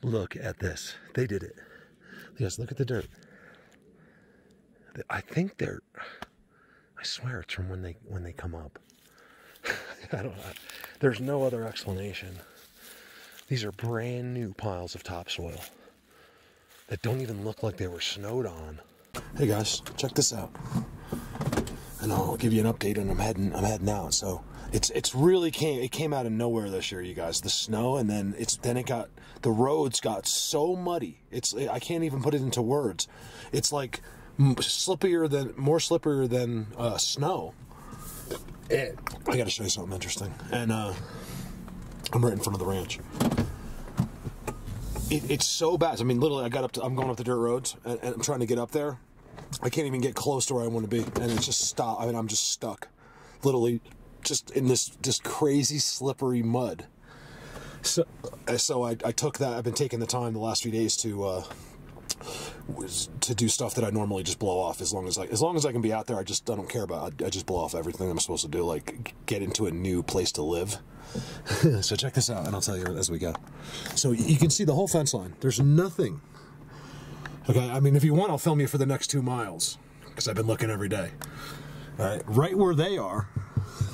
Look at this. They did it. Yes, look at the dirt. I think they're, I swear it's from when they come up. I don't know. There's no other explanation. These are brand new piles of topsoil that don't even look like they were snowed on. Hey guys, check this out. And I'll give you an update and I'm heading out. So it really came out of nowhere this year, you guys. The snow, and then the roads got so muddy. I can't even put it into words. It's like more slipperier than snow. I got to show you something interesting. And I'm right in front of the ranch. It's so bad. I mean, literally, I'm going up the dirt roads, and I'm trying to get up there. I can't even get close to where I want to be, and it's just stop. I mean, I'm just stuck, literally, just in this crazy slippery mud. So I took that. I've been taking the time the last few days to do stuff that I normally just blow off. As long as I can be out there, I don't care about. I just blow off everything I'm supposed to do, like get into a new place to live. So check this out, and I'll tell you as we go. So you can see the whole fence line. There's nothing. Okay, I mean, if you want, I'll film you for the next 2 miles, because I've been looking every day. All right, right where they are,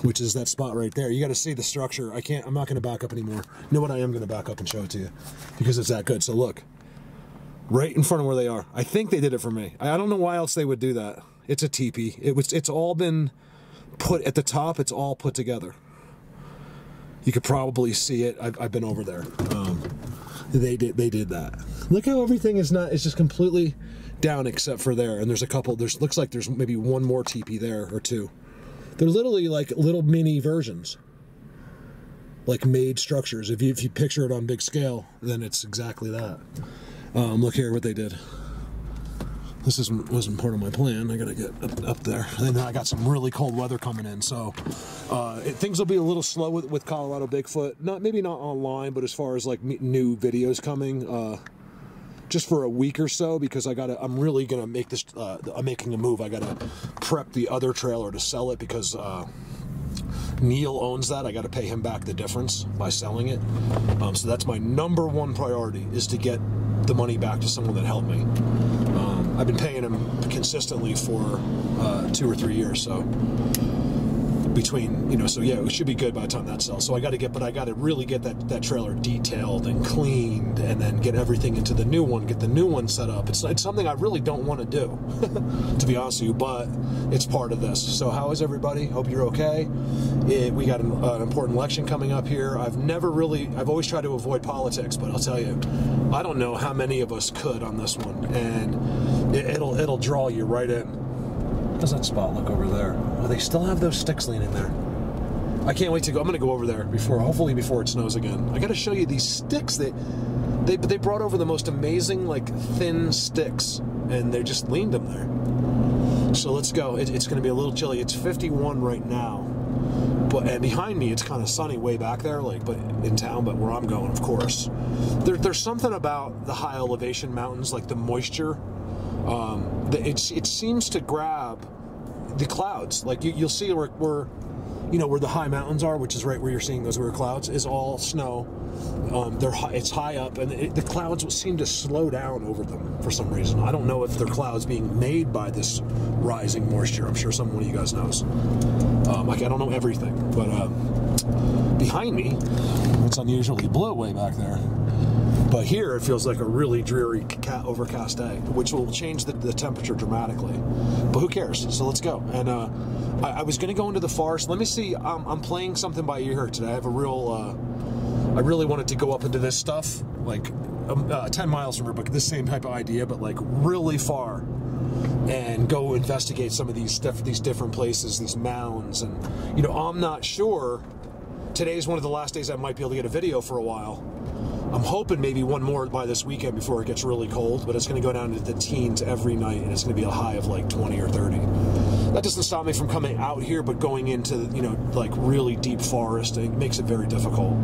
which is that spot right there. You got to see the structure. I'm not going to back up anymore. You know what? I am going to back up and show it to you, because it's that good. So look, right in front of where they are. I think they did it for me. I don't know why else they would do that. It's a teepee. It's all been put at the top. It's all put together. You could probably see it. I've been over there. They did that. Look how everything is not. It's just completely down except for there. And there's a couple. Looks like there's maybe one more teepee there or two. They're literally like little mini versions, like made structures. If you picture it on big scale, then it's exactly that. Look here what they did. This wasn't part of my plan. I gotta get up there. And then I got some really cold weather coming in, so things will be a little slow with Colorado Bigfoot. Maybe not online, but as far as like new videos coming, just for a week or so, because I'm really gonna make this. I'm making a move. I gotta prep the other trailer to sell it, because Neil owns that. I gotta pay him back the difference by selling it. So that's my #1 priority, is to get the money back to someone that helped me. I've been paying him consistently for 2 or 3 years, so so yeah, it should be good by the time that sells. So I got to really get that trailer detailed and cleaned, and then get everything into the new one, get the new one set up. It's something I really don't want to do, to be honest with you, but it's part of this. So how is everybody? Hope you're okay. We got an important election coming up here. I've always tried to avoid politics, but I'll tell you, I don't know how many of us could on this one, and it'll draw you right in. How's that spot look over there? Oh, they still have those sticks leaning there. I can't wait to go. I'm going to go over there hopefully before it snows again. I got to show you these sticks. They brought over the most amazing, like, thin sticks, and they just leaned them there. So let's go. It's going to be a little chilly. It's 51 right now. And behind me, it's kind of sunny way back there, but in town, but where I'm going, of course. There's something about the high elevation mountains, like the moisture. It seems to grab the clouds. Like you'll see where the high mountains are, which is right where you're seeing those weird clouds, is all snow. It's high up, and the clouds seem to slow down over them for some reason. I don't know if they're clouds being made by this rising moisture. I'm sure one of you guys knows. I don't know everything, but behind me, it's unusually blue way back there. But here it feels like a really dreary, overcast day, which will change the temperature dramatically. But who cares? So let's go. And I was going to go into the forest. Let me see. I'm playing something by ear today. I have I really wanted to go up into this stuff, like 10 miles from here, but this same type of idea, but like really far, and go investigate some of these different places, these mounds. And I'm not sure. Today's one of the last days I might be able to get a video for a while. I'm hoping maybe one more by this weekend before it gets really cold, but it's going to go down to the teens every night, and it's going to be a high of like 20 or 30. That doesn't stop me from coming out here, but going into, like really deep forest, it makes it very difficult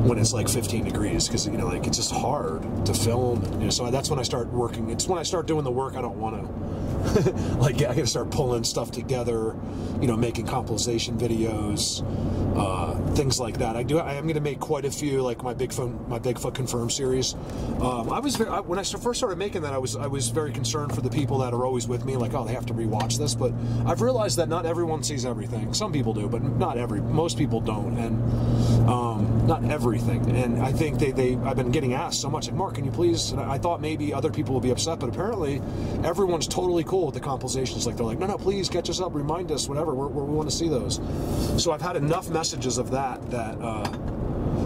when it's like 15 degrees, because, it's just hard to film. So that's when I start working. It's when I start doing the work I don't want to Like, I gotta start pulling stuff together, you know, making compilation videos, things like that. I am gonna make quite a few, like my Bigfoot Confirmed series. When I first started making that, I was very concerned for the people that are always with me, like, oh, they have to rewatch this. But I've realized that not everyone sees everything. Some people do, but most people don't, and not everything. And I think I've been getting asked so much, like, Mark, can you please? And I thought maybe other people would be upset, but apparently everyone's totally cool with the compilations. Like, they're like, no, please catch us up, remind us, whatever. We want to see those. So I've had enough messages of that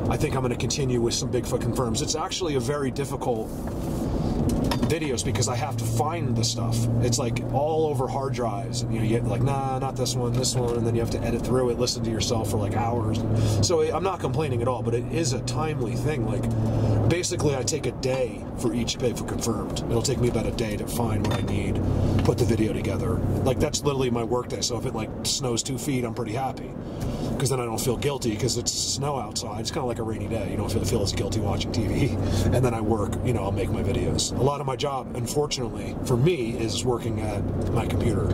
I think I'm going to continue with some Bigfoot Confirms. It's actually a very difficult videos because I have to find the stuff. It's like all over hard drives, and you get like, nah, not this one, and then you have to edit through it, listen to yourself for like hours. So I'm not complaining at all, but it is a timely thing. Like, basically I take a day for each Bigfoot Confirmed. It'll take me about a day to find what I need, put the video together. Like, that's literally my work day. So if it like snows 2 feet, I'm pretty happy, because then I don't feel guilty because it's snow outside. It's kind of like a rainy day. You don't feel as guilty watching TV. And then I work, you know, I'll make my videos. A lot of my job, unfortunately, for me, is working at my computer.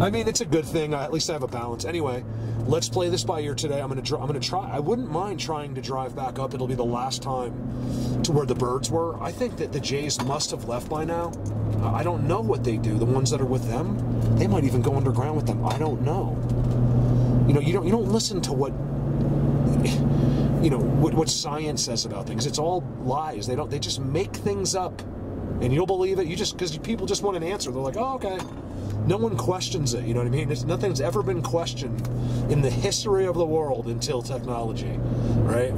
I mean, it's a good thing. At least I have a balance. Anyway, let's play this by ear today. I'm gonna try. I wouldn't mind trying to drive back up. It'll be the last time to where the birds were. I think that the jays must have left by now. I don't know what they do. The ones that are with them, they might even go underground with them. I don't know. You know, you don't listen to what, you know, what science says about things. It's all lies. They just make things up, and you'll believe it. Because people just want an answer. They're like, oh, okay. No one questions it. You know what I mean? Nothing's ever been questioned in the history of the world until technology, right?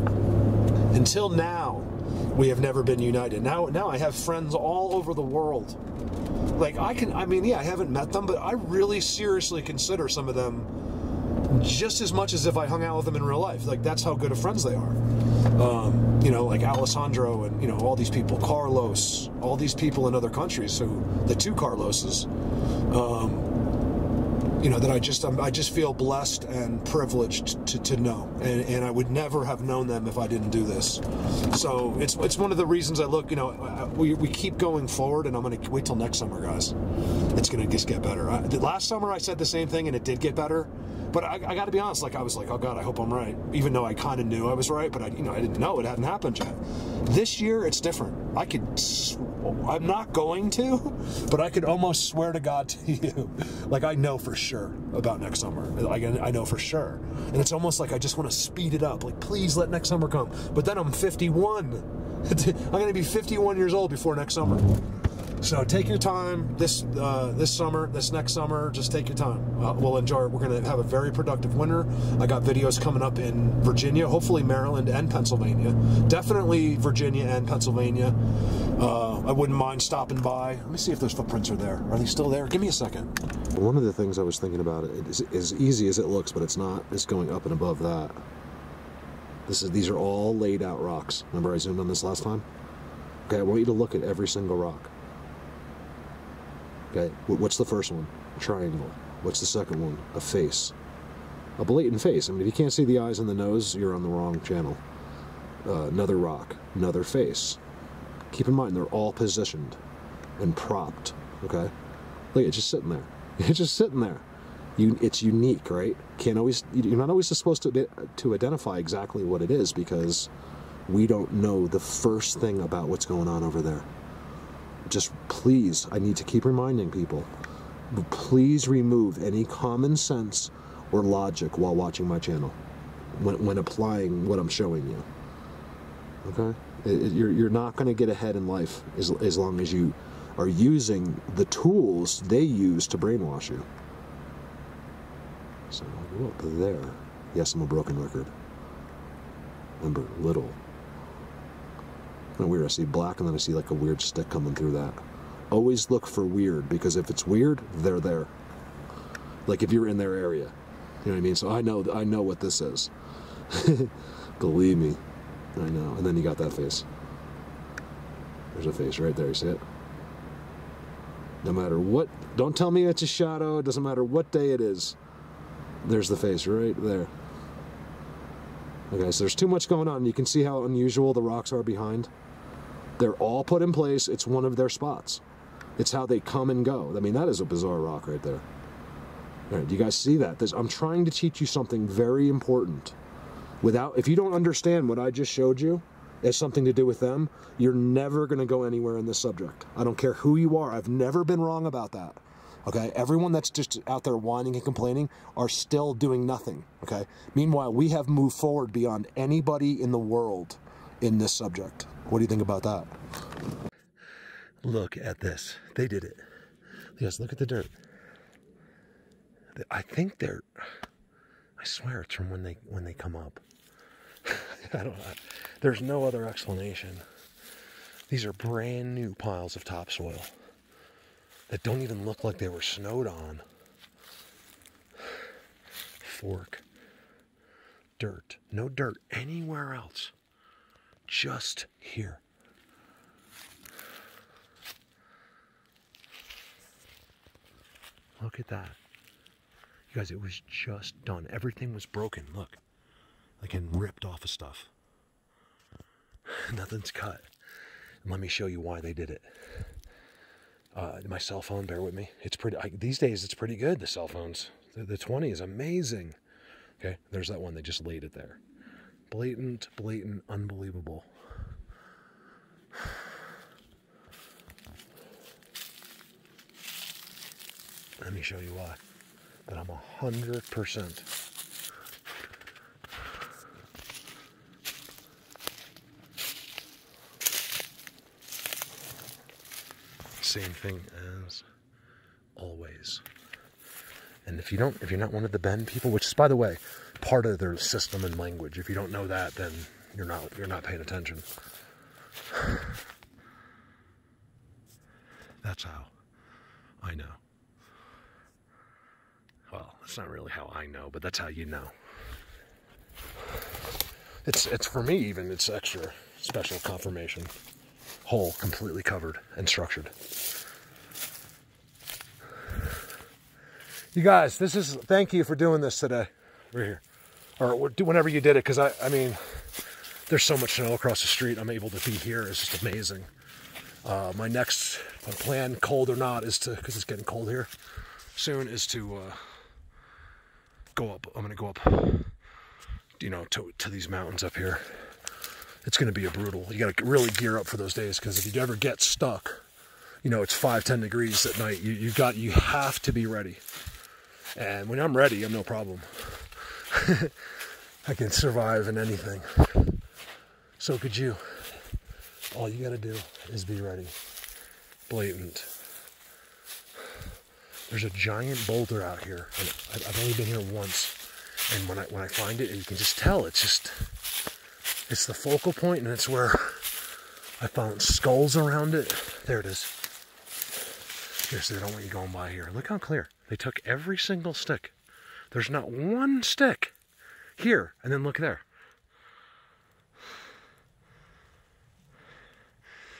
Until now, we have never been united. Now I have friends all over the world. Like, I haven't met them, but I really seriously consider some of them just as much as if I hung out with them in real life. Like, that's how good of friends they are. You know, like Alessandro and, you know, all these people, Carlos, all these people in other countries, the two Carloses, you know, that I just feel blessed and privileged to know, and I would never have known them if I didn't do this. So it's one of the reasons I look, you know, we keep going forward, and I'm going to wait till next summer, guys. It's going to just get better. Last summer I said the same thing, and it did get better. But I got to be honest, like, I was like, oh God, I hope I'm right. Even though I kind of knew I was right, but I didn't know it hadn't happened yet. This year, it's different. I'm not going to, but I could almost swear to God to you, like, I know for sure about next summer. I know for sure. And it's almost like I just want to speed it up. Like, please let next summer come. But then I'm 51. I'm going to be 51 years old before next summer. So take your time this next summer. Just take your time. We'll enjoy it. We're going to have a very productive winter. I got videos coming up in Virginia, hopefully Maryland and Pennsylvania. Definitely Virginia and Pennsylvania. I wouldn't mind stopping by. Let me see if those footprints are there. Are they still there? Give me a second. One of the things I was thinking about, it is as easy as it looks, but it's not. It's going up and above that. These are all laid out rocks. Remember I zoomed on this last time? Okay, I want you to look at every single rock. Okay, what's the first one? A triangle. What's the second one? A face. A blatant face. I mean, if you can't see the eyes and the nose, you're on the wrong channel. Another rock. Another face. Keep in mind, they're all positioned and propped. Okay? Look, it's just sitting there. It's just sitting there. It's unique, right? You're not always supposed to identify exactly what it is, because we don't know the first thing about what's going on over there. Just please, I need to keep reminding people, please remove any common sense or logic while watching my channel, when applying what I'm showing you. Okay? You're not going to get ahead in life as long as you are using the tools they use to brainwash you. So I'll go up there. Yes, I'm a broken record. Remember, little. Kind of weird. I see black and then I see like a weird stick coming through that. Always look for weird, because if it's weird, they're there. Like if you're in their area, you know what I mean? So I know what this is. Believe me, I know. And then you got that face. There's a face right there. You see it? No matter what, don't tell me it's a shadow. It doesn't matter what day it is. There's the face right there. Okay, so there's too much going on. You can see how unusual the rocks are behind. They're all put in place. It's one of their spots. It's how they come and go. I mean, that is a bizarre rock right there. All right, do you guys see that? I'm trying to teach you something very important. If you don't understand what I just showed you, has something to do with them, you're never going to go anywhere in this subject. I don't care who you are. I've never been wrong about that. Okay? Everyone that's just out there whining and complaining are still doing nothing. Okay? Meanwhile, we have moved forward beyond anybody in the world in this subject. What do you think about that? Look at this. They did it. Yes, look at the dirt. I think they're, I swear it's from when they come up. I don't know. There's no other explanation. These are brand new piles of topsoil that don't even look like they were snowed on. Fork. Dirt. No dirt anywhere else. Just here. Look at that. You guys, it was just done. Everything was broken. Look. Like, and ripped off of stuff. Nothing's cut. And let me show you why they did it. My cell phone, bear with me. It's pretty, these days it's pretty good, the cell phones. The 20 is amazing. Okay, there's that one. They just laid it there. Blatant, unbelievable. Let me show you why. That I'm 100%. Same thing as always. And if you're not one of the Bend people, which is, by the way, part of their system and language. If you don't know that, then you're not paying attention. That's how I know. Well, that's not really how I know, but that's how you know. It's for me even, it's extra special confirmation. Whole, completely covered and structured. You guys, thank you for doing this today. We're here. Or whenever you did it, because I mean, there's so much snow across the street. I'm able to be here. It's just amazing. My next plan, cold or not, is to, because it's getting cold here soon, is to go up. I'm going to go up, you know, to these mountains up here. It's going to be a brutal. You got to really gear up for those days, because if you ever get stuck, you know, it's 5-10 degrees at night. You have to be ready. And when I'm ready, I'm no problem. I can survive in anything. So could you. All you got to do is be ready. Blatant. There's a giant boulder out here. And I've only been here once. And when I find it, you can just tell. It's the focal point, and it's where I found skulls around it. There it is. Seriously, they don't want you going by here. Look how clear. They took every single stick. There's not one stick here. And then look there.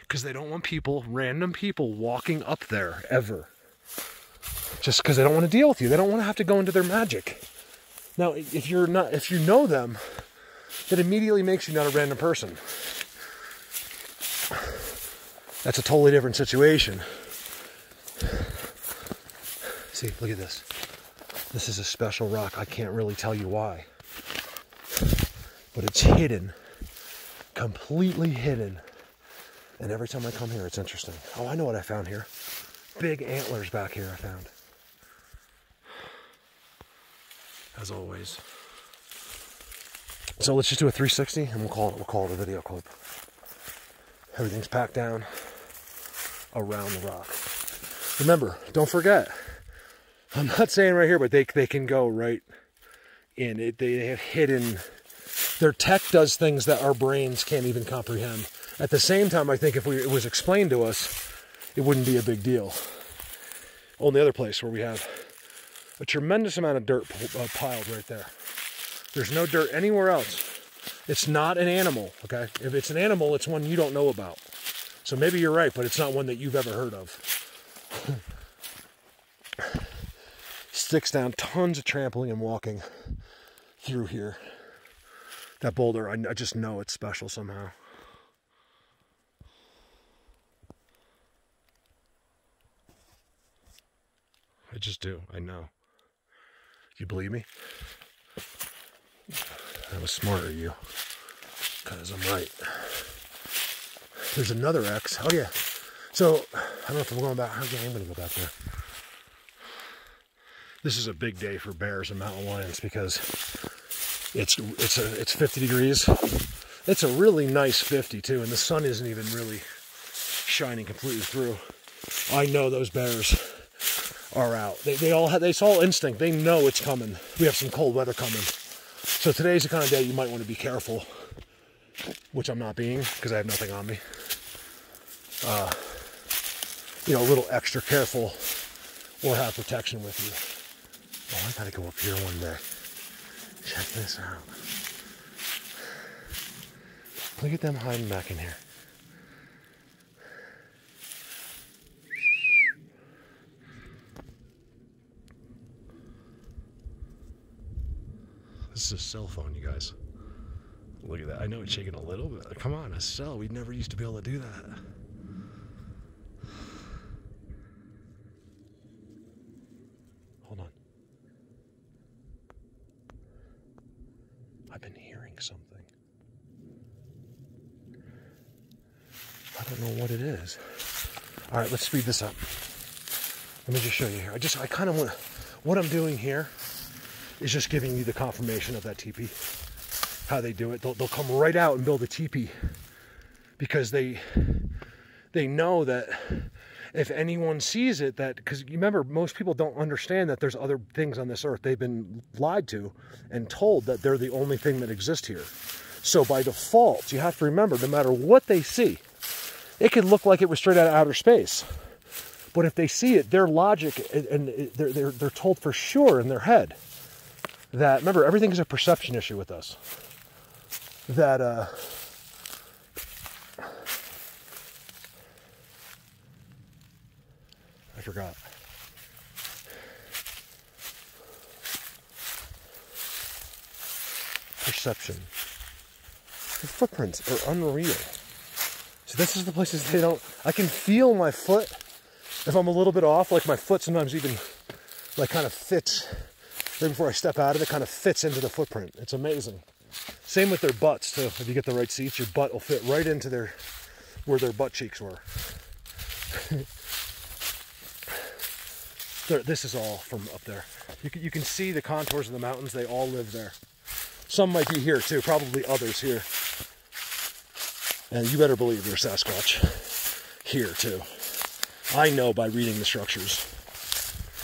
Because they don't want people, random people, walking up there ever. Just because they don't want to deal with you. They don't want to have to go into their magic. Now, if you know them, that immediately makes you not a random person. That's a totally different situation. See, look at this. This is a special rock. I can't really tell you why. But it's hidden. Completely hidden. And every time I come here, it's interesting. Oh, I know what I found here. Big antlers back here I found. As always. So let's just do a 360 and we'll call it a video clip. Everything's packed down around the rock. Remember, don't forget, I'm not saying right here, but they can go right in. They have hidden, their tech does things that our brains can't even comprehend. At the same time, I think if it was explained to us, it wouldn't be a big deal. Only other place where we have a tremendous amount of dirt piled right there. There's no dirt anywhere else. It's not an animal, okay? If it's an animal, it's one you don't know about. So maybe you're right, but it's not one that you've ever heard of. Sticks down, tons of trampling and walking through here. That boulder, I just know it's special somehow. just do. I know. You believe me? I was smarter than you. Because I'm right. There's another X. Oh, yeah. So, I don't know if I'm going back. Okay, I'm going to go back there. This is a big day for bears and mountain lions because it's 50 degrees. It's a really nice 50 too, and the sun isn't even really shining completely through. I know those bears are out. It's all instinct. They know it's coming. We have some cold weather coming. So today's the kind of day you might want to be careful, which I'm not being because I have nothing on me. A little extra careful or have protection with you. Oh, I gotta go up here one day. Check this out. Look at them hiding back in here. This is a cell phone, you guys. Look at that. I know it's shaking a little, but come on, a cell. We never used to be able to do that. Hold on. I've been hearing something. I don't know what it is. All right, let's speed this up. Let me just show you here. I kind of want, what I'm doing here is just giving you the confirmation of that teepee. How they do it. They'll come right out and build a teepee because they know that if anyone sees it, that, because you remember, most people don't understand that there's other things on this earth. They've been lied to and told that they're the only thing that exists here. So by default, you have to remember, no matter what they see, it could look like it was straight out of outer space. But if they see it, their logic, and they're told for sure in their head that, remember, everything is a perception issue with us. That, I forgot. Perception. The footprints are unreal. So this is the places they don't, I can feel my foot. If I'm a little bit off, like my foot sometimes even like kind of fits, right before I step out of it, kind of fits into the footprint. It's amazing. Same with their butts too. If you get the right seats, your butt will fit right into where their butt cheeks were. This is all from up there. You can see the contours of the mountains. They all live there. Some might be here too, probably others here. And you better believe there's Sasquatch here too. I know by reading the structures.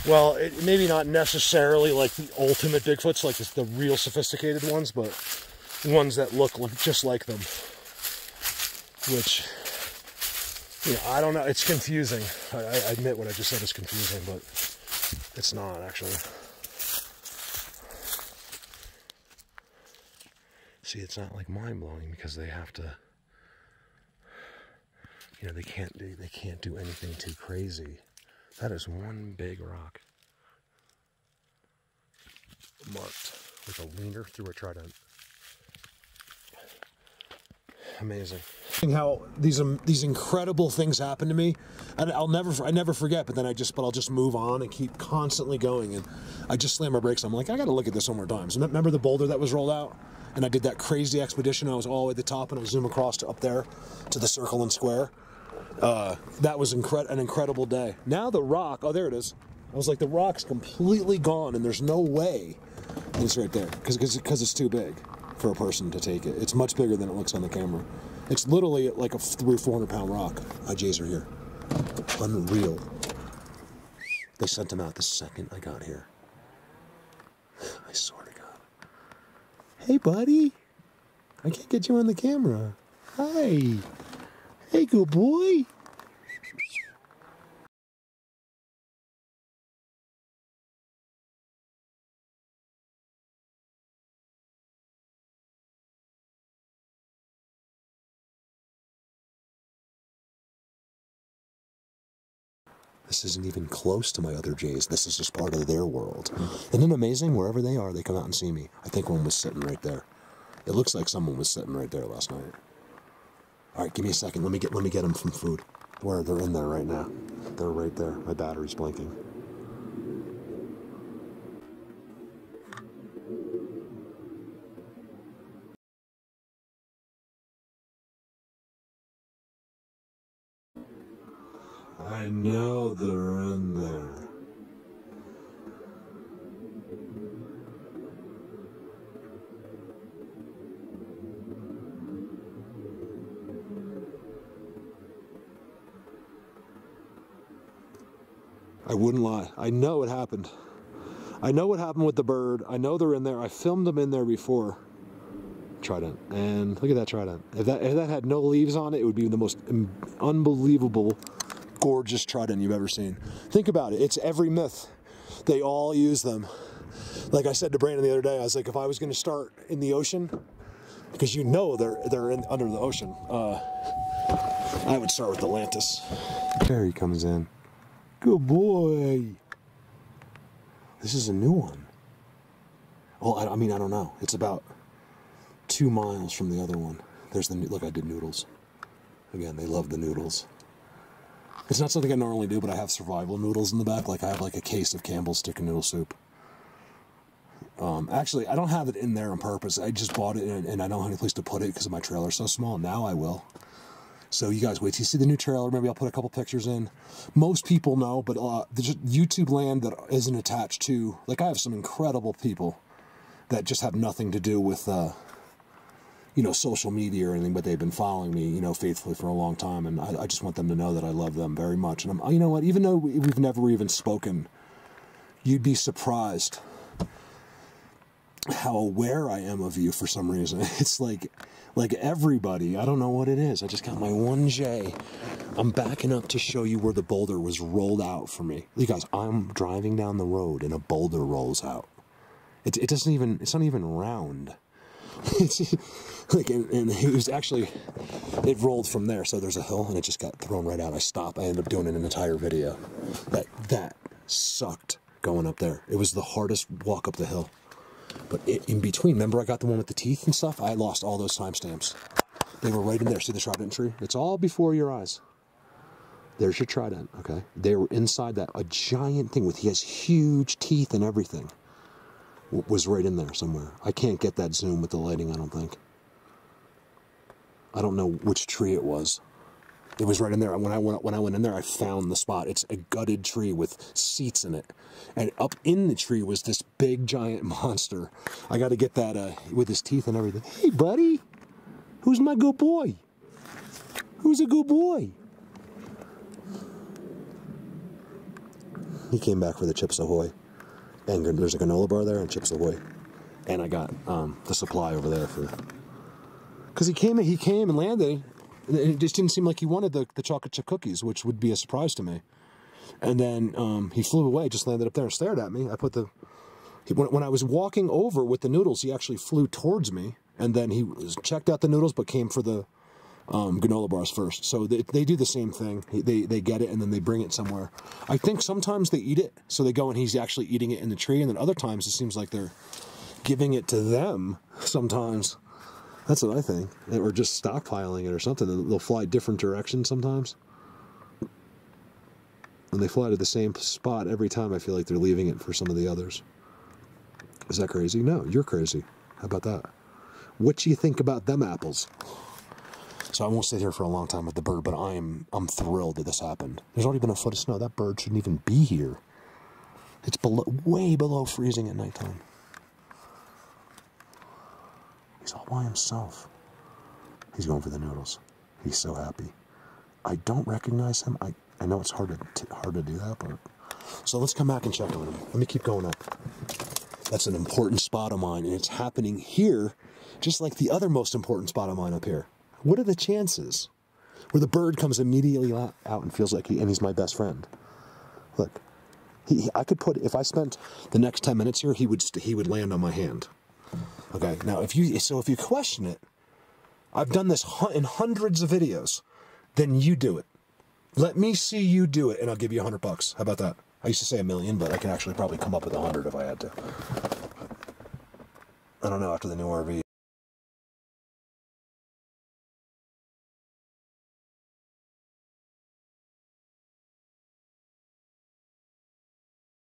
Well, maybe not necessarily like the ultimate Bigfoots, like the real sophisticated ones, but ones that look just like them. Which, I don't know. It's confusing. I admit what I just said is confusing, but it's not actually. See, it's not like mind-blowing because they have to. They can't do anything too crazy. That is one big rock. Marked with a leaner through a trident. Amazing. How these incredible things happen to me, and I never forget. But then I'll just move on and keep constantly going. And I just slam my brakes. I'm like, I got to look at this one more time. So remember the boulder that was rolled out, and I did that crazy expedition. I was all the way at the top, and I zoom across to up there to the circle and square. That was an incredible day. Now the rock, oh, there it is. I was like, the rock's completely gone, and there's no way it's right there because it's too big for a person to take it. It's much bigger than it looks on the camera. It's literally like a 300 or 400 pound rock. IJs are here. Unreal. They sent them out the second I got here. I swear to God. Hey, buddy. I can't get you on the camera. Hi. Hey, good boy. This isn't even close to my other Jays. This is just part of their world. Isn't it amazing? Wherever they are, they come out and see me. I think one was sitting right there. It looks like someone was sitting right there last night. All right, give me a second. Let me get them some food. Where they're in there right now. They're right there. My battery's blinking. I know they're in there. I wouldn't lie. I know it happened. I know what happened with the bird. I know they're in there. I filmed them in there before. Trident. And look at that trident. If that had no leaves on it, it would be the most unbelievable, gorgeous trident you've ever seen. Think about it. It's every myth. They all use them. Like I said to Brandon the other day, I was like, if I was going to start in the ocean, because you know they're under the ocean, I would start with Atlantis. There he comes in. Good boy. This is a new one. Oh, I mean, I don't know. It's about 2 miles from the other one. There's the, look, I did noodles. Again, they love the noodles. It's not something I normally do, but I have survival noodles in the back. Like I have like a case of Campbell's chicken noodle soup. Actually, I don't have it in there on purpose. I just bought it and I don't have any place to put it because my trailer's so small. Now I will. So you guys wait till you see the new trailer. Maybe I'll put a couple pictures in. Most people know, but there's YouTube land that isn't attached to, like I have some incredible people that just have nothing to do with, you know, social media or anything, but they've been following me, you know, faithfully for a long time. And I just want them to know that I love them very much. And you know what, even though we've never even spoken, you'd be surprised how aware I am of you for some reason. It's like everybody, I don't know what it is. I just got my 1J. I'm backing up to show you where the boulder was rolled out for me. You guys, I'm driving down the road and a boulder rolls out. It doesn't even, it's not even round. It's like, and it was actually, it rolled from there. So there's a hill and it just got thrown right out. I stopped. I ended up doing an entire video. That sucked going up there. It was the hardest walk up the hill. But in between, remember I got the one with the teeth and stuff? I lost all those timestamps. They were right in there. See the trident tree? It's all before your eyes. There's your trident, okay? They were inside that. A giant thing with, he has huge teeth and everything. Was right in there somewhere. I can't get that zoom with the lighting, I don't think. I don't know which tree it was. It was right in there. When I went in there, I found the spot. It's a gutted tree with seats in it. And up in the tree was this big, giant monster. I got to get that with his teeth and everything. Hey, buddy. Who's my good boy? Who's a good boy? He came back for the Chips Ahoy. And there's a granola bar there and Chips Ahoy. And I got the supply over there for... Because he came and landed... It just didn't seem like he wanted the chocolate chip cookies, which would be a surprise to me. And then he flew away, just landed up there and stared at me. I put the... When I was walking over with the noodles, he actually flew towards me. And then he checked out the noodles, but came for the granola bars first. So they do the same thing. They get it, and then they bring it somewhere. I think sometimes they eat it, so they go and he's actually eating it in the tree. And then other times it seems like they're giving it to them sometimes. That's what I think. Or just stockpiling it or something. They'll fly different directions sometimes. And they fly to the same spot every time. I feel like they're leaving it for some of the others. Is that crazy? No, you're crazy. How about that? What do you think about them apples? So I won't sit here for a long time with the bird, but I'm thrilled that this happened. There's already been a foot of snow. That bird shouldn't even be here. It's way below freezing at nighttime. He's all by himself. He's going for the noodles. He's so happy. I don't recognize him. I know it's hard to do that, but... So let's come back and check on him. Let me keep going up. That's an important spot of mine, and it's happening here, just like the other most important spot of mine up here. What are the chances? Where the bird comes immediately out and feels like he's my best friend. Look, I could put, if I spent the next 10 minutes here, he would land on my hand. Okay, now if you question it, I've done this in hundreds of videos, then you do it. Let me see you do it, and I'll give you $100. How about that? I used to say $1 million, but I can actually probably come up with 100 if I had to. I don't know, after the new RV.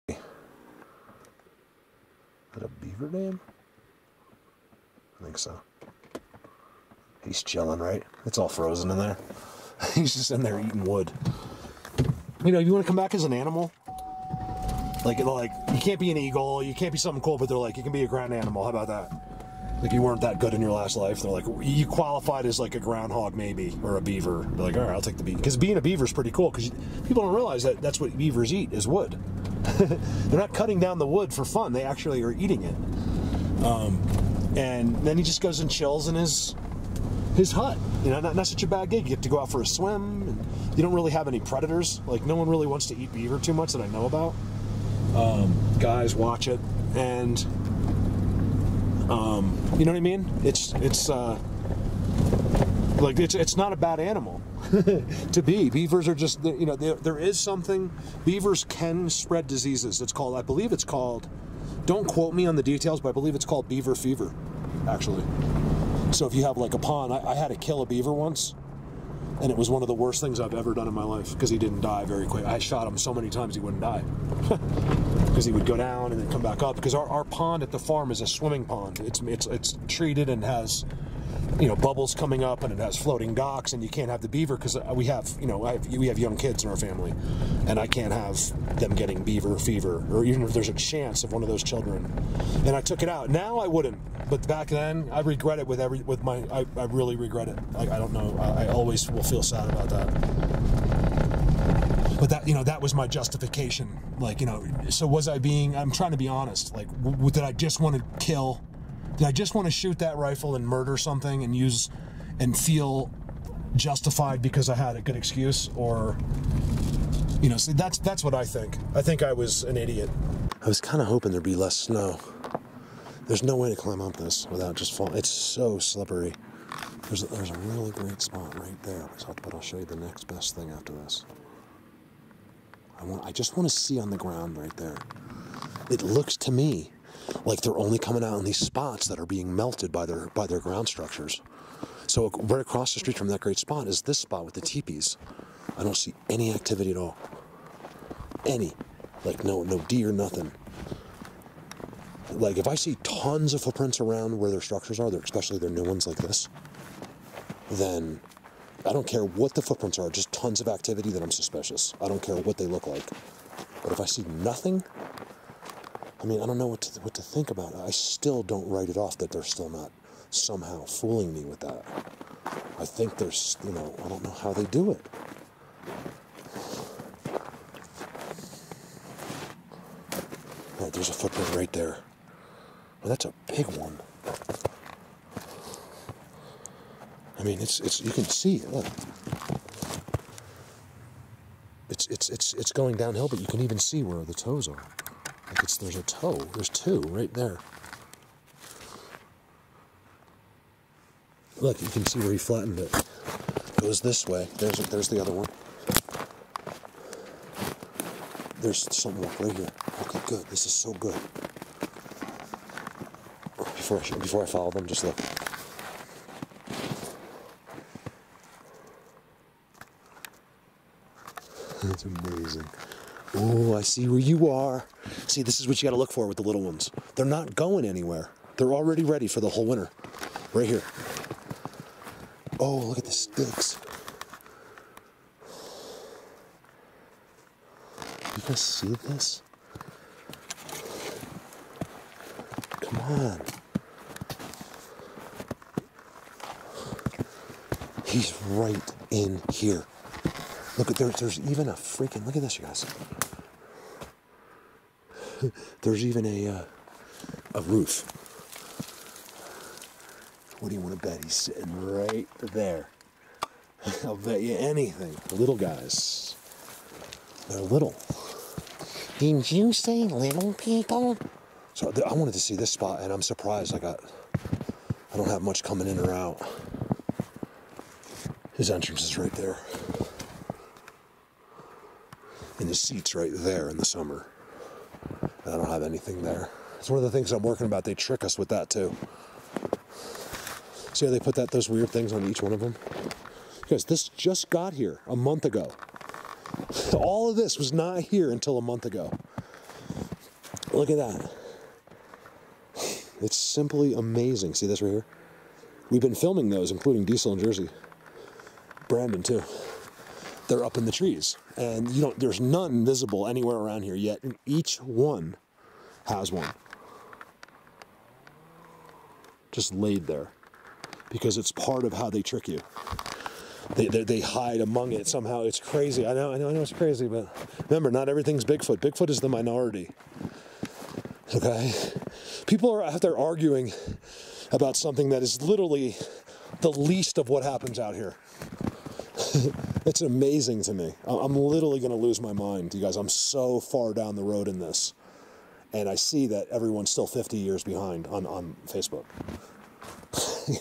Is that a beaver dam? I think so. He's chilling, right? It's all frozen in there. He's just in there eating wood. you know, you want to come back as an animal. Like you can't be an eagle, you can't be something cool, but they're like, you can be a ground animal. How about that? Like you weren't that good in your last life. They're like, you qualified as like a groundhog maybe, or a beaver. They're like, all right, I'll take the beaver. Because being a beaver is pretty cool, because people don't realize that that's what beavers eat, is wood. They're not cutting down the wood for fun. They actually are eating it. And then he just goes and chills in his hut. You know, not such a bad gig. You get to go out for a swim, and you don't really have any predators. Like, no one really wants to eat beaver too much that I know about. Guys watch it, and you know what I mean? It's not a bad animal to be. Beavers are just, you know, there is something. Beavers can spread diseases. It's called, I believe it's called, don't quote me on the details, but I believe it's called beaver fever, actually. So if you have like a pond, I had to kill a beaver once, and it was one of the worst things I've ever done in my life, because he didn't die very quick. I shot him so many times he wouldn't die. Because he would go down and then come back up. Because our pond at the farm is a swimming pond. It's treated and has, you know, bubbles coming up, and it has floating docks, and you can't have the beaver because we have, you know, we have young kids in our family, and I can't have them getting beaver fever, or even if there's a chance of one of those children. And I took it out. Now I wouldn't, but back then I regret it I really regret it. I don't know. I always will feel sad about that. But that, you know, that was my justification. Like, you know, so I'm trying to be honest. Like, did I just want to kill? Did I just want to shoot that rifle and murder something and feel justified because I had a good excuse? Or, you know, see, that's what I think. I think I was an idiot. I was kind of hoping there'd be less snow. There's no way to climb up this without just falling. It's so slippery. There's a really great spot right there. But I'll show you the next best thing after this. I just want to see on the ground right there. It looks to me like they're only coming out in these spots that are being melted by their ground structures. So right across the street from that great spot is this spot with the teepees. I don't see any activity at all. Any. Like no deer, nothing. Like if I see tons of footprints around where their structures are, especially their new ones like this, then I don't care what the footprints are, just tons of activity, that I'm suspicious. I don't care what they look like. But if I see nothing, I mean, I don't know what to think about it. I still don't write it off that they're still not somehow fooling me with that. I think there's, you know, I don't know how they do it. All right, there's a footprint right there. Well, that's a big one. I mean, it's you can see it. Look, it's going downhill, but you can even see where the toes are. Like there's a toe. There's two right there. Look, you can see where he flattened it. Goes this way. There's the other one. There's something right here. Okay, good. This is so good. Before I follow them, just look. That's amazing. Oh, I see where you are. See, this is what you got to look for with the little ones. They're not going anywhere. They're already ready for the whole winter. Right here. Oh, look at the sticks. You guys see this? Come on. He's right in here. Look, there's even a freaking, look at this, you guys. There's even a roof. What do you want to bet? He's sitting right there. I'll bet you anything. The little guys. They're little. Didn't you say little people? So I wanted to see this spot, and I'm surprised I don't have much coming in or out. His entrance is right there. And his seat's right there in the summer. And I don't have anything there. It's one of the things I'm working about. They trick us with that too. See how they put those weird things on each one of them? Because this just got here a month ago. All of this was not here until a month ago. Look at that. It's simply amazing. See this right here? We've been filming those, including Diesel in Jersey. Brandon too. they're up in the trees. And there's none visible anywhere around here yet, and each one has one. Just laid there. Because it's part of how they trick you. They hide among it somehow. It's crazy. I know it's crazy, but remember, not everything's Bigfoot. Bigfoot is the minority. Okay? People are out there arguing about something that is literally the least of what happens out here. It's amazing to me. I'm literally going to lose my mind, you guys. I'm so far down the road in this. And I see that everyone's still 50 years behind on Facebook.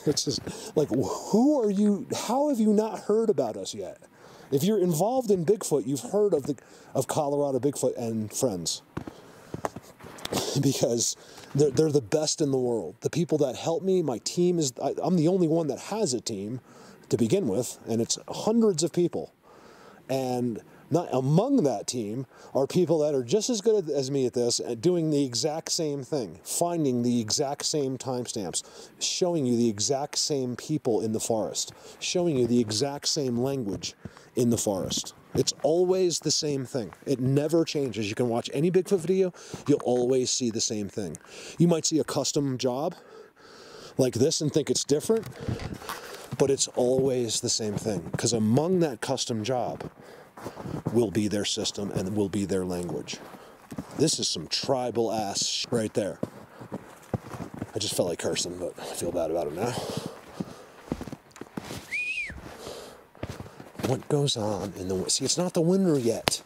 It's just like, who are you? How have you not heard about us yet? If you're involved in Bigfoot, you've heard of Colorado Bigfoot and friends. Because they're the best in the world. The people that help me, my team I'm the only one that has a team to begin with, and it's hundreds of people. And not among that team are people that are just as good as me at this, doing the exact same thing, finding the exact same timestamps, showing you the exact same people in the forest, showing you the exact same language in the forest. It's always the same thing. It never changes. You can watch any Bigfoot video, you'll always see the same thing. You might see a custom job like this and think it's different, but it's always the same thing. Because among that custom job will be their system and will be their language. This is some tribal ass right there. I just felt like cursing, but I feel bad about it now. What goes on in the... See, it's not the winter yet.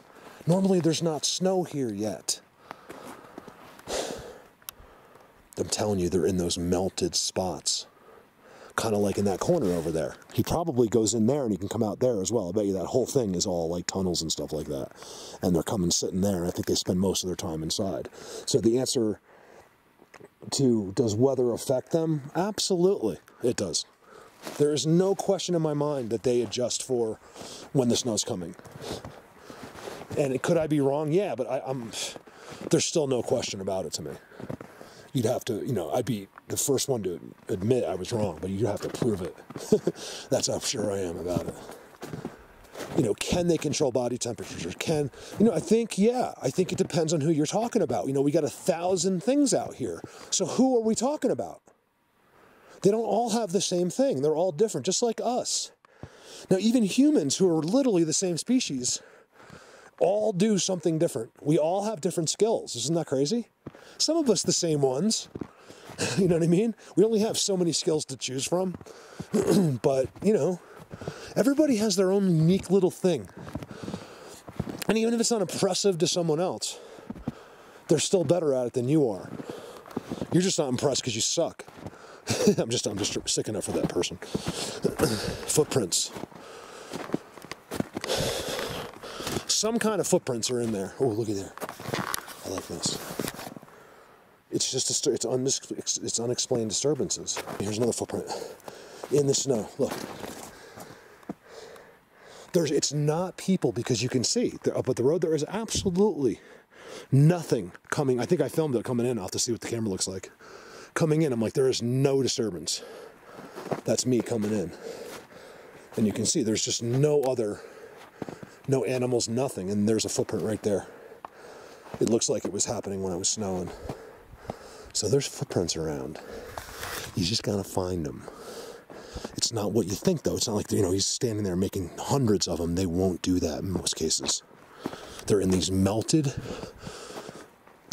Normally there's not snow here yet. I'm telling you, they're in those melted spots. Kind of like in that corner over there. He probably goes in there and he can come out there as well. I bet you that whole thing is all like tunnels and stuff like that. And they're coming sitting there, and I think they spend most of their time inside. So the answer to, does weather affect them? Absolutely, it does. There is no question in my mind that they adjust for when the snow's coming. And could I be wrong? Yeah, but there's still no question about it to me. You'd have to, I'd be the first one to admit I was wrong, but you'd have to prove it. That's how sure I am about it. Can they control body temperatures? I think it depends on who you're talking about. We got 1,000 things out here. So who are we talking about? They don't all have the same thing. They're all different, just like us. Now, even humans who are literally the same species all do something different. We all have different skills. Isn't that crazy? Some of us the same ones. You know what I mean? We only have so many skills to choose from. But, everybody has their own unique little thing. And even if it's not impressive to someone else, they're still better at it than you are. You're just not impressed because you suck. I'm just sticking up for that person. Footprints. Some kind of footprints are in there. Oh, looky there. I like this. It's just it's unexplained disturbances. Here's another footprint in the snow. Look. It's not people because you can see. Up at the road, there is absolutely nothing coming. I think I filmed it coming in. I'll have to see what the camera looks like. Coming in, I'm like, there is no disturbance. That's me coming in. And you can see there's just no animals, nothing. And there's a footprint right there. It looks like it was happening when it was snowing. So there's footprints around. You just gotta find them. It's not what you think, though. It's not like, he's standing there making hundreds of them. They won't do that in most cases. They're in these melted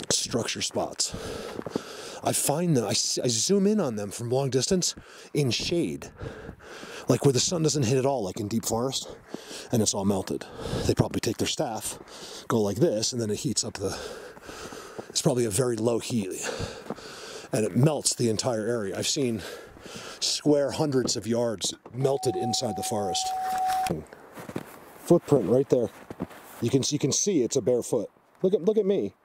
structure spots. I find them, I zoom in on them from long distance in shade. Like where the sun doesn't hit at all, like in deep forest, and it's all melted. They probably take their staff, go like this, and then it heats up it's probably a very low heat, and it melts the entire area. I've seen square hundreds of yards melted inside the forest. Footprint right there. You can see it's a bare foot. Look at me.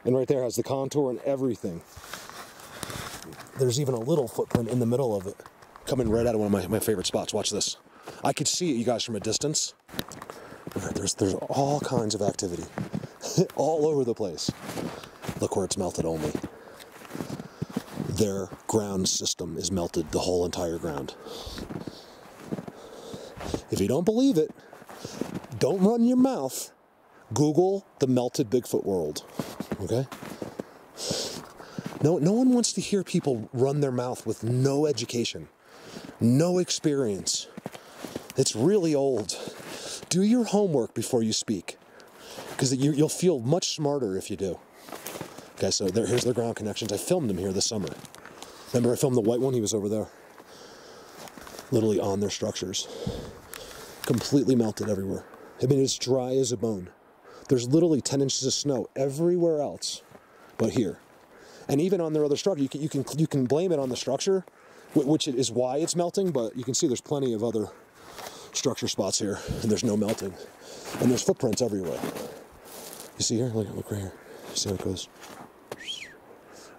And right there has the contour and everything. There's even a little footprint in the middle of it, coming right out of one of my favorite spots. Watch this. I could see it, you guys, from a distance. There's all kinds of activity. All over the place. Look where it's melted only. Their ground system is melted, the whole entire ground. If you don't believe it, don't run your mouth. Google the melted Bigfoot world, okay? No one wants to hear people run their mouth with no education, no experience. It's really old. Do your homework before you speak, because you'll feel much smarter if you do. Okay, so here's the ground connections. I filmed them here this summer. Remember I filmed the white one? He was over there. Literally on their structures. Completely melted everywhere. I mean, it's dry as a bone. There's literally 10 inches of snow everywhere else but here. And even on their other structure, you can blame it on the structure, which is why it's melting, but you can see there's plenty of other structure spots here, and there's no melting. And there's footprints everywhere. You see here? Look right here. See how it goes?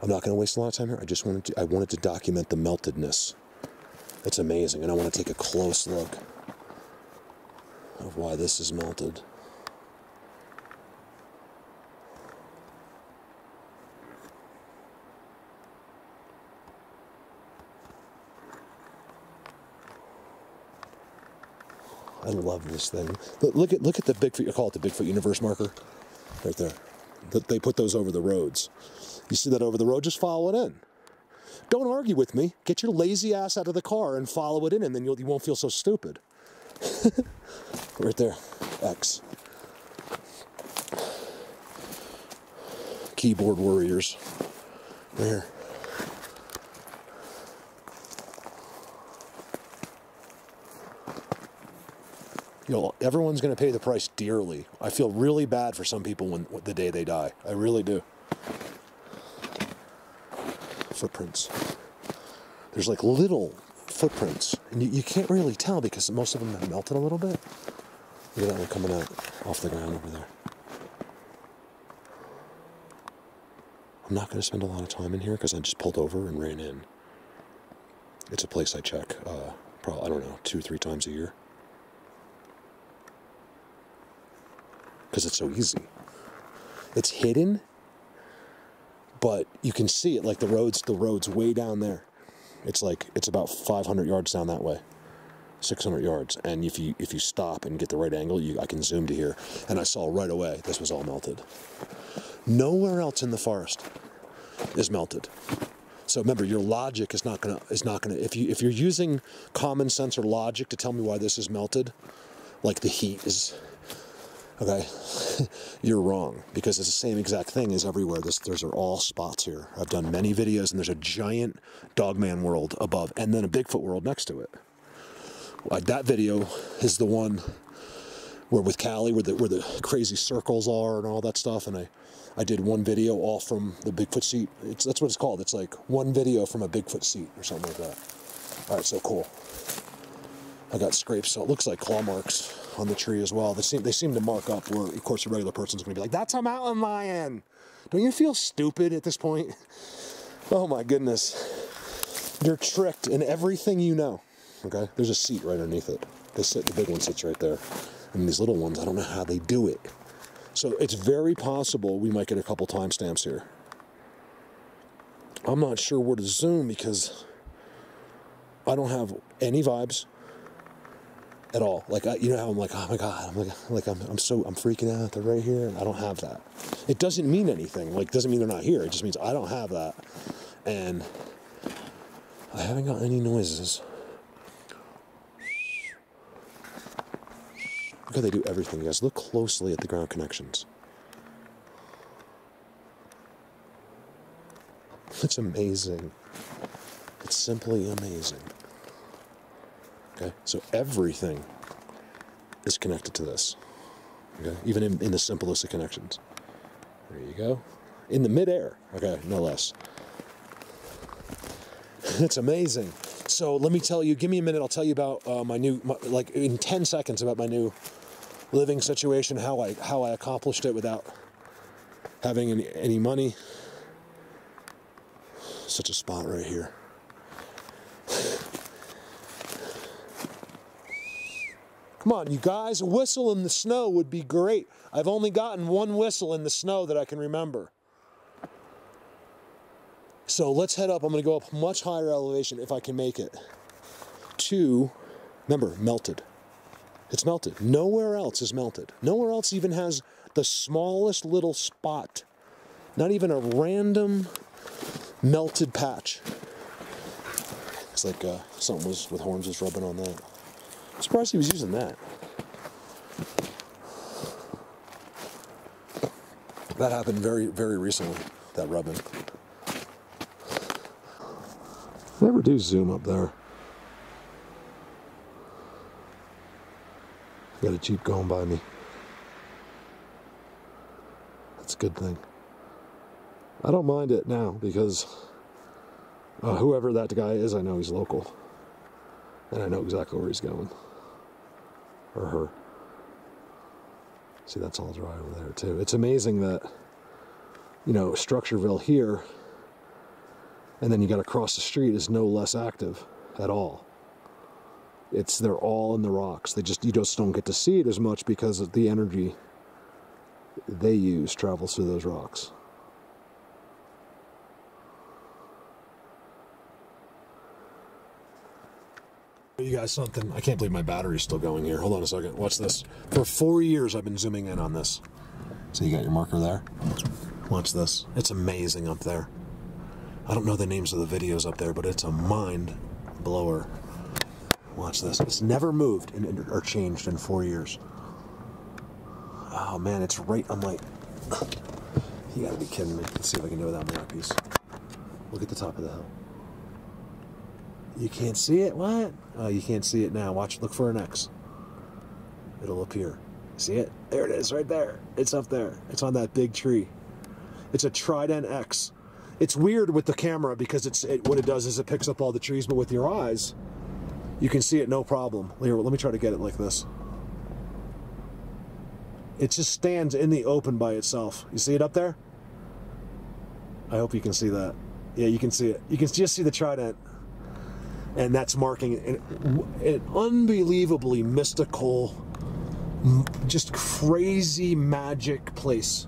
I'm not going to waste a lot of time here. I wanted to document the meltedness. It's amazing, and I want to take a close look of why this is melted. I love this thing. Look at the Bigfoot. I call it the Bigfoot universe marker, right there. They put those over the roads. You see that over the road? Just follow it in. Don't argue with me. Get your lazy ass out of the car and follow it in, and then you won't feel so stupid. Right there, X. Keyboard warriors. Right here. You know, everyone's going to pay the price dearly. I feel really bad for some people the day they die. I really do. Footprints. There's like little footprints, and you can't really tell because most of them have melted a little bit. Look at that one coming out off the ground over there. I'm not going to spend a lot of time in here because I just pulled over and ran in. It's a place I check, probably, I don't know, 2-3 times a year. Because it's so easy. It's hidden, but you can see it, like the road's way down there. It's about 500 yards down that way, 600 yards. And if you stop and get the right angle, I can zoom to here. And I saw right away this was all melted. Nowhere else in the forest is melted. So remember, your logic is not gonna. If you're using common sense or logic to tell me why this is melted, like the heat is. Okay, you're wrong, because it's the same exact thing as everywhere. Those are all spots here. I've done many videos, and there's a giant dogman world above, and then a Bigfoot world next to it. That video is the one where with Callie, where the crazy circles are and all that stuff, and I did one video all from the Bigfoot seat. That's what it's called. It's like one video from a Bigfoot seat or something like that. All right, so cool. I got scrapes, so it looks like claw marks on the tree as well. They seem to mark up where, of course, a regular person's going to be like, that's a mountain lion. Don't you feel stupid at this point? Oh my goodness. You're tricked in everything you know. Okay? There's a seat right underneath it. The big one sits right there. And these little ones, I don't know how they do it. So it's very possible we might get a couple timestamps here. I'm not sure where to zoom because I don't have any vibes at all. Like, you know how I'm like, oh my God, I'm freaking out. They're right here. I don't have that. It doesn't mean anything. Like, doesn't mean they're not here. It just means I don't have that. And I haven't got any noises. Look how they do everything, you guys. Look closely at the ground connections. It's amazing. It's simply amazing. Okay, so everything is connected to this. Okay, even in the simplest of connections. There you go. In the midair. Okay, no less. It's amazing. So let me tell you. Give me a minute. I'll tell you about like in 10 seconds about my new living situation. How I accomplished it without having any money. Such a spot right here. Come on, you guys, a whistle in the snow would be great. I've only gotten one whistle in the snow that I can remember. So let's head up. I'm going to go up much higher elevation if I can make it. To, remember, melted. It's melted. Nowhere else is melted. Nowhere else even has the smallest little spot. Not even a random melted patch. It's like something with horns was rubbing on that. I'm surprised he was using that. That happened very, very recently, that rubbing. I never do zoom up there. Got a Jeep going by me. That's a good thing. I don't mind it now because whoever that guy is, I know he's local. And I know exactly where he's going. Or her. See, that's all dry over there too. It's amazing that, you know, Structureville here, and then you got to cross the street, is no less active at all. They're all in the rocks. You just don't get to see it as much because of the energy they use travels through those rocks. You guys, something. I can't believe my battery's still going here. Hold on a second. Watch this. For 4 years, I've been zooming in on this. So you got your marker there? Watch this. It's amazing up there. I don't know the names of the videos up there, but it's a mind blower. Watch this. It's never moved or changed in 4 years. Oh man, it's right. I'm like, you gotta be kidding me. Let's see if I can do it without my eyepiece. Look at the top of the hill. You can't see it? What? Oh, you can't see it now. Watch. Look for an X. It'll appear. See it? There it is, right there. It's up there. It's on that big tree. It's a Trident X. It's weird with the camera because what it does is it picks up all the trees, but with your eyes, you can see it no problem. Here, let me try to get it like this. It just stands in the open by itself. You see it up there? I hope you can see that. Yeah, you can see it. You can just see the Trident. And that's marking an unbelievably mystical, just crazy magic place.